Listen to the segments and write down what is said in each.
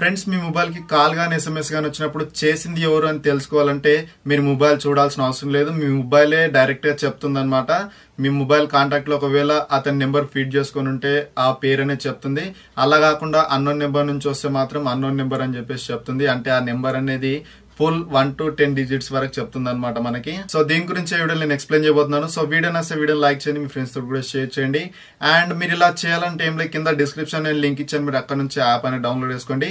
Friends మీ mobile కి call గానీ SMS గానీ వచ్చినప్పుడు చేసింది ఎవరు అని తెలుసుకోవాలంటే మీరు మొబైల్ చూడాల్సిన అవసరం లేదు. మీ మొబైలే డైరెక్ట్ గా చెప్తుంది అనమాట. మీ మొబైల్ కాంటాక్ట్ లో ఒకవేళ అతని నెంబర్ ఫీడ్ చేసుకుని ఉంటే ఆ పేరు అనేది చెప్తుంది. అలా కాకుండా అన్నోన్ నెంబర్ నుంచి వస్తే మాత్రం అన్నోన్ నెంబర్ అని చెప్పేసి చెప్తుంది. అంటే ఆ నెంబర్ అనేది ఫుల్ 1 to 10 డిజిట్స్ వరకు చెప్తుంది అనమాట మనకి. సో దీని గురించి వీడియో నేను ఎక్స్ప్లెయిన్ చేయబోతున్నాను. సో వీడియో నచ్చితే వీడియో లైక్ చేయండి, మీ ఫ్రెండ్స్ తో కూడా షేర్ చేయండి. అండ్ మీరు ఇలా చేయాలంటే ఏం లేదు, కింద డిస్క్రిప్షన్ నేను లింక్ ఇచ్చాను, మీరు అక్కడ నుంచి యాప్ అనేది డౌన్లోడ్ చేసుకోండి.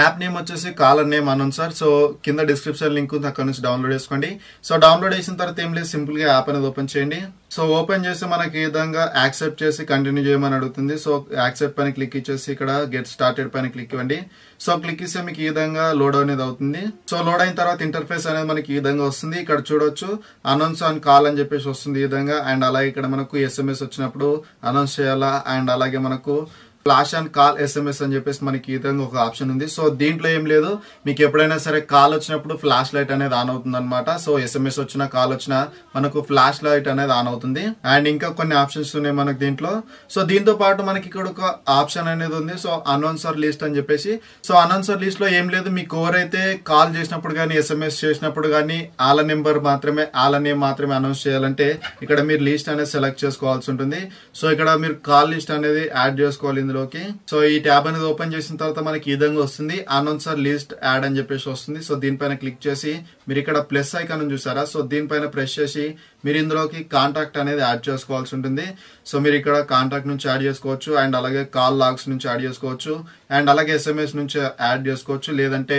యాప్ నేమ్ వచ్చేసి కాలర్ నేమ్ అనౌన్సర్. సో కింద డిస్క్రిప్షన్ లింక్ ఉంది, అక్కడ నుంచి డౌన్లోడ్ చేసుకోండి. సో డౌన్లోడ్ చేసిన తర్వాత ఏం లేదు, సింపుల్ గా యాప్ అనేది ఓపెన్ చేయండి. సో ఓపెన్ చేసి మనకి ఈ విధంగా యాక్సెప్ట్ చేసి కంటిన్యూ చేయమని అడుగుతుంది. సో యాక్సెప్ట్ పైన క్లిక్ ఇచ్చేసి ఇక్కడ గెట్ స్టార్టెడ్ పైన క్లిక్ ఇవ్వండి. సో క్లిక్ ఇస్తే మీకు ఈ విధంగా లోడ్ అనేది అవుతుంది. సో లోడ్ అయిన తర్వాత ఇంటర్ఫేస్ అనేది మనకి ఈ విధంగా వస్తుంది. ఇక్కడ చూడొచ్చు అనౌన్స్ ఆన్ కాల్ అని చెప్పేసి వస్తుంది ఈ విధంగా. అండ్ అలాగే ఇక్కడ మనకు SMS వచ్చినప్పుడు అనౌన్స్ చేయాలా, అండ్ అలాగే మనకు ఫ్లాష్ అండ్ కాల్ SMS అని చెప్పేసి మనకి ఈ విధంగా ఒక ఆప్షన్ ఉంది. సో దీంట్లో ఏం లేదు, మీకు ఎప్పుడైనా సరే కాల్ వచ్చినప్పుడు ఫ్లాష్ లైట్ అనేది ఆన్ అవుతుంది అనమాట. సో SMS వచ్చినా కాల్ వచ్చినా మనకు ఫ్లాష్ లైట్ అనేది ఆన్ అవుతుంది. అండ్ ఇంకా కొన్ని ఆప్షన్స్ ఉన్నాయి మనకి దీంట్లో. సో దీంతో పాటు మనకి ఇక్కడ ఒక ఆప్షన్ అనేది ఉంది. సో అనౌన్సర్ లిస్ట్ అని చెప్పేసి. సో అనౌన్సర్ లిస్ట్ లో ఏం లేదు, మీకు ఎవరైతే కాల్ చేసినప్పుడు కానీ SMS చేసినప్పుడు కానీ వాళ్ళ నెంబర్ మాత్రమే, వాళ్ళ నేమ్ మాత్రమే అనౌన్స్ చేయాలంటే ఇక్కడ మీరు లిస్ట్ అనేది సెలెక్ట్ చేసుకోవాల్సి ఉంటుంది. సో ఇక్కడ మీరు కాల్ లిస్ట్ అనేది యాడ్ చేసుకోవాలి ఇందులోకి. సో ఈ ట్యాబ్ అనేది ఓపెన్ చేసిన తర్వాత మనకి ఈ విధంగా వస్తుంది, అనౌన్సర్ లిస్ట్ యాడ్ అని చెప్పేసి వస్తుంది. సో దీనిపైన క్లిక్ చేసి మీరు ఇక్కడ ప్లస్ ఐకాన్ చూసారా, సో దీనిపైన ప్రెస్ చేసి మీరు ఇందులోకి కాంటాక్ట్ అనేది యాడ్ చేసుకోవాల్సి ఉంటుంది. సో మీరు ఇక్కడ కాంటాక్ట్ నుంచి యాడ్ చేసుకోవచ్చు, అండ్ అలాగే కాల్ లాగ్స్ నుంచి యాడ్ చేసుకోవచ్చు, అండ్ అలాగే SMS నుంచి యాడ్ చేసుకోవచ్చు, లేదంటే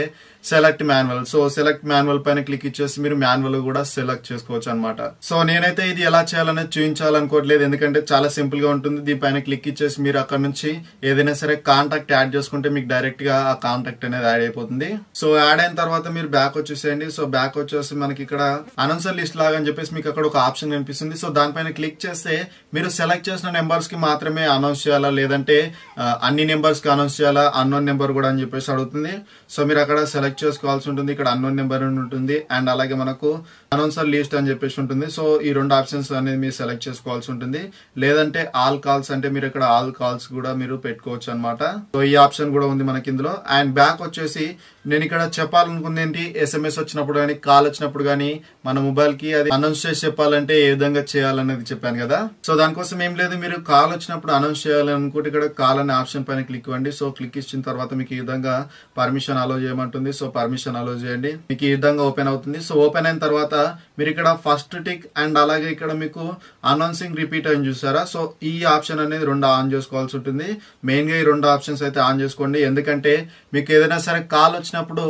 select manual. So select manual పైన క్లిక్ ఇచ్చేసి మీరు మాన్యువల్ కూడా సెలెక్ట్ చేసుకోవచ్చు అనమాట. సో నేనైతే ఇది ఎలా చేయాలనేది చూపించాలనుకోవట్లేదు, ఎందుకంటే చాలా సింపుల్ గా ఉంటుంది. దీనిపైన క్లిక్ ఇచ్చేసి మీరు అక్కడ నుంచి ఏదైనా సరే కాంటాక్ట్ యాడ్ చేసుకుంటే మీకు డైరెక్ట్ గా ఆ కాంటాక్ట్ అనేది యాడ్ అయిపోతుంది. సో యాడ్ అయిన తర్వాత మీరు బ్యాక్ వచ్చేసేయండి. సో బ్యాక్ వచ్చేసి మనకి ఇక్కడ అనౌన్సర్ లిస్ట్ లాగా అని చెప్పేసి మీకు అక్కడ ఒక ఆప్షన్ కనిపిస్తుంది. సో దానిపైన క్లిక్ చేస్తే మీరు సెలెక్ట్ చేసిన నెంబర్స్ కి మాత్రమే అనౌన్స్ చేయాలా, లేదంటే అన్ని నెంబర్స్ కి అనౌన్స్ చేయాలా, అన్నోన్ నెంబర్ కూడా అని చెప్పేసి అడుగుతుంది. సో మీరు అక్కడ సెలెక్ట్ చేసుకోవాల్సి ఉంటుంది. ఇక్కడ అన్నోన్ నెంబర్ ఉంటుంది, అండ్ అలాగే మనకు అనౌన్సర్ లిస్ట్ అని చెప్పేసి ఉంటుంది. సో ఈ రెండు ఆప్షన్స్ అనేది మీరు సెలెక్ట్ చేసుకోవాల్సి ఉంటుంది, లేదంటే ఆల్ కాల్స్ అంటే మీరు ఇక్కడ ఆల్ కాల్స్ కూడా మీరు పెట్టుకోవచ్చు అనమాట. సో ఈ ఆప్షన్ కూడా ఉంది మనకి ఇందులో. అండ్ బ్యాక్ వచ్చేసి నేను ఇక్కడ చెప్పాలనుకుంది ఏంటి, SMS వచ్చినప్పుడు కానీ కాల్ వచ్చినప్పుడు కానీ మన మొబైల్ కి అది అనౌన్స్ చేసి చెప్పాలంటే ఏ విధంగా చేయాలనేది చెప్పాను కదా. సో దానికోసం ఏం లేదు, మీరు కాల్ వచ్చినప్పుడు అనౌన్స్ చేయాలనుకుంటే ఇక్కడ కాల్ అనే ఆప్షన్ పైన క్లిక్ ఇవ్వండి. సో క్లిక్ ఇచ్చిన తర్వాత మీకు ఈ విధంగా పర్మిషన్ అలో చేయమంటుంది. సో పర్మిషన్ అలో చేయండి, మీకు ఈ విధంగా ఓపెన్ అవుతుంది. సో ఓపెన్ అయిన తర్వాత మీరు ఇక్కడ ఫస్ట్ టిక్ అండ్ అలాగే ఇక్కడ మీకు అనౌన్సింగ్ రిపీట్ అని చూసారా. సో ఈ ఆప్షన్ అనేది రెండు ఆన్ చేసుకోవాల్సి ఉంటుంది. మెయిన్ గా ఈ రెండు ఆప్షన్స్ అయితే ఆన్ చేసుకోండి, ఎందుకంటే మీకు ఏదైనా సరే కాల్ వచ్చినప్పుడు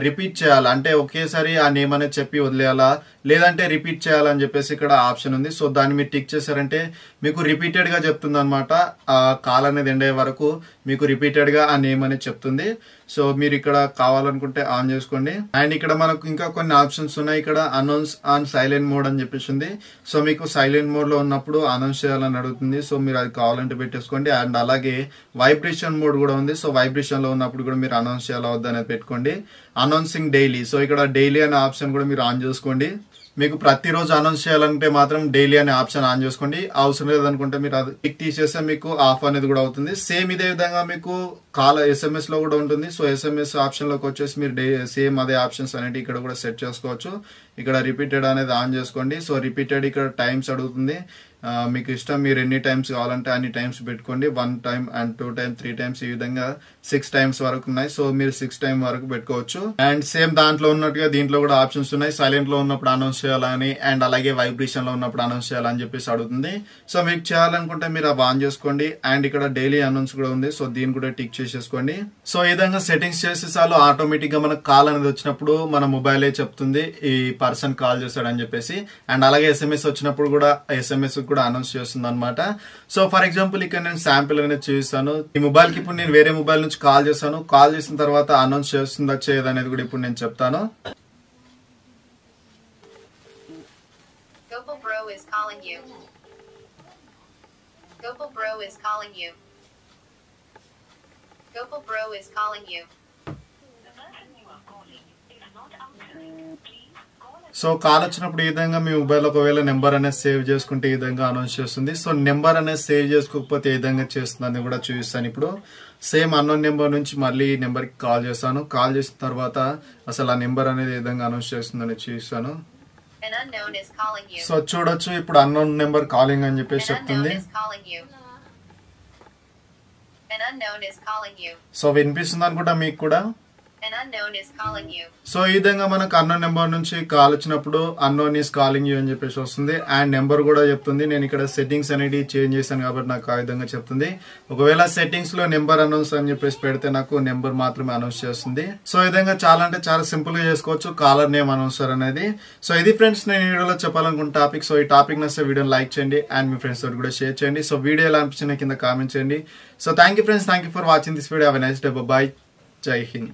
రిపీట్ చేయాలి అంటే ఒకేసారి ఆ నేమ్ అనేది చెప్పి వదిలేయాలా, లేదంటే రిపీట్ చేయాలని చెప్పేసి ఇక్కడ ఆప్షన్ ఉంది. సో దాన్ని మీరు టిక్ చేశారంటే మీకు రిపీటెడ్ గా చెప్తుంది అనమాట. ఆ కాల్ అనేది ఎండ్ అయ్యే వరకు మీకు రిపీటెడ్ గా ఆ నేమ్ అనేది చెప్తుంది. సో మీరు ఇక్కడ కావాలనుకుంటే ఆన్ చేసుకోండి. అండ్ ఇక్కడ మనకు ఇంకా కొన్ని ఆప్షన్స్ ఉన్నాయి. ఇక్కడ అనౌన్స్ ఆన్ సైలెంట్ మోడ్ అని చెప్పేసి ఉంది. సో మీకు సైలెంట్ మోడ్ లో ఉన్నప్పుడు అనౌన్స్ చేయాలని అడుగుతుంది. సో మీరు అది కావాలంటే పెట్టేసుకోండి. అండ్ అలాగే వైబ్రేషన్ మోడ్ కూడా ఉంది. సో వైబ్రేషన్ లో ఉన్నప్పుడు కూడా మీరు అనౌన్స్ చేయాలా వద్దా అనేది పెట్టుకోండి. అనౌన్సింగ్ డైలీ, సో ఇక్కడ డైలీ అనే ఆప్షన్ కూడా మీరు ఆన్ చేసుకోండి. మీకు ప్రతిరోజు అనౌన్స్ చేయాలంటే మాత్రం డైలీ అనే ఆప్షన్ ఆన్ చేసుకోండి. అవసరం లేదనుకుంటే మీరు అది టిక్ తీసేస్తే మీకు ఆఫ్ అనేది కూడా అవుతుంది. సేమ్ ఇదే విధంగా మీకు కాల్ SMS లో కూడా ఉంటుంది. సో SMS ఆప్షన్ లోకి వచ్చేసి మీరు సేమ్ అదే ఆప్షన్స్ అనేవి ఇక్కడ కూడా సెట్ చేసుకోవచ్చు. ఇక్కడ రిపీటెడ్ అనేది ఆన్ చేసుకోండి. సో రిపీటెడ్ ఇక్కడ టైమ్స్ అడుగుతుంది, మీకు ఇష్టం, మీరు ఎన్ని టైమ్స్ కావాలంటే అన్ని టైమ్స్ పెట్టుకోండి. 1 టైమ్ అండ్ 2 టైమ్ 3 టైమ్స్ ఈ విధంగా 6 టైమ్స్ వరకు ఉన్నాయి. సో మీరు 6 టైమ్ వరకు పెట్టుకోవచ్చు. అండ్ సేమ్ దాంట్లో ఉన్నట్టుగా దీంట్లో కూడా ఆప్షన్స్ ఉన్నాయి. సైలెంట్ లో ఉన్నప్పుడు అనౌన్స్ చేయాలని, అండ్ అలాగే వైబ్రేషన్ లో ఉన్నప్పుడు అనౌన్స్ చేయాలని చెప్పేసి అడుగుతుంది. సో మీకు చేయాలనుకుంటే మీరు అవి ఆన్ చేసుకోండి. అండ్ ఇక్కడ డైలీ అనౌన్స్ కూడా ఉంది. సో దీన్ని కూడా టిక్ చేసేసుకోండి. సో ఈ విధంగా సెట్టింగ్స్ చేసే చాలు ఆటోమేటిక్ గా మనకు కాల్ అనేది వచ్చినప్పుడు మన మొబైలే చెప్తుంది ఈ పర్సన్ కాల్ చేస్తాడని చెప్పేసి. అండ్ అలాగే SMS వచ్చినప్పుడు కూడా SMS కూడా అనౌన్స్ చేస్తుంది అనమాట. సో ఫర్ ఎగ్జాంపుల్ ఇక్కడ నేను శాంపిల్ అనేది చూపిస్తాను. ఈ మొబైల్ కి ఇప్పుడు నేను వేరే మొబైల్ నుంచి కాల్ చేస్తాను. కాల్ చేసిన తర్వాత అనౌన్స్ చేస్తుందా చేయదు అనేది కూడా ఇప్పుడు నేను చెప్తాను. Gopal bro is calling you. Gopal bro is calling you. Gopal bro is calling you. The person you are calling is so call వచ్చినప్పుడు ఈ విధంగా మీ మొబైల్ ఒకవేళ నెంబర్ అనేది సేవ్ చేసుకుంటే ఈ విధంగా అనౌన్స్ చేస్తుంది. సో నెంబర్ అనేది సేవ్ చేసుకోకపోతే ఏ విధంగా చేస్తుందని కూడా చూపిస్తాను. ఇప్పుడు సేమ్ అన్నోన్ నెంబర్ నుంచి మళ్ళీ ఈ నెంబర్కి కాల్ చేస్తాను. కాల్ చేసిన తర్వాత అసలు ఆ నెంబర్ అనేది ఏ విధంగా అనౌన్స్ చేస్తుందని చూపిస్తాను. An unknown is calling you. So చూడొచ్చు ఇప్పుడు అన్నోన్ నెంబర్ కాలింగ్ అని చెప్పేసి An unknown చెప్తుంది. is calling you. An unknown is calling you. So వినిపిస్తుంది అనుకుంటా మీకు కూడా. An unknown is calling you. So ఈ విధంగా మనకు అన్నోన్ నెంబర్ నుంచి కాల్ వచ్చినప్పుడు అన్నోన్ ఈస్ కాలింగ్ యూ అని చెప్పేసి వస్తుంది. అండ్ నెంబర్ కూడా చెప్తుంది. నేను ఇక్కడ సెట్టింగ్స్ అనేది చేంజ్ చేశాను కాబట్టి నాకు ఆ విధంగా చెప్తుంది. ఒకవేళ సెట్టింగ్స్ లో నెంబర్ అనౌన్స్ అని చెప్పేసి పెడితే నాకు నెంబర్ మాత్రమే అనౌన్స్ చేస్తుంది. సో ఈ విధంగా చాలా అంటే చాలా సింపుల్ గా చేసుకోవచ్చు కాలర్ నేమ్ అనౌన్సర్ అనేది. సో ఇది ఫ్రెండ్స్ నేను ఈ వీడియోలో చెప్పాలనుకున్న టాపిక్. సో ఈ టాపిక్ నచ్చితే వీడియోని లైక్ చేయండి అండ్ మీ ఫ్రెండ్స్ తోటి కూడా షేర్ చేయండి. సో వీడియో ఎలా అనిపించిన కింద కామెంట్ చేయండి. So thank you friends, thank you for watching this video. Have a nice day. By. జై హింద్.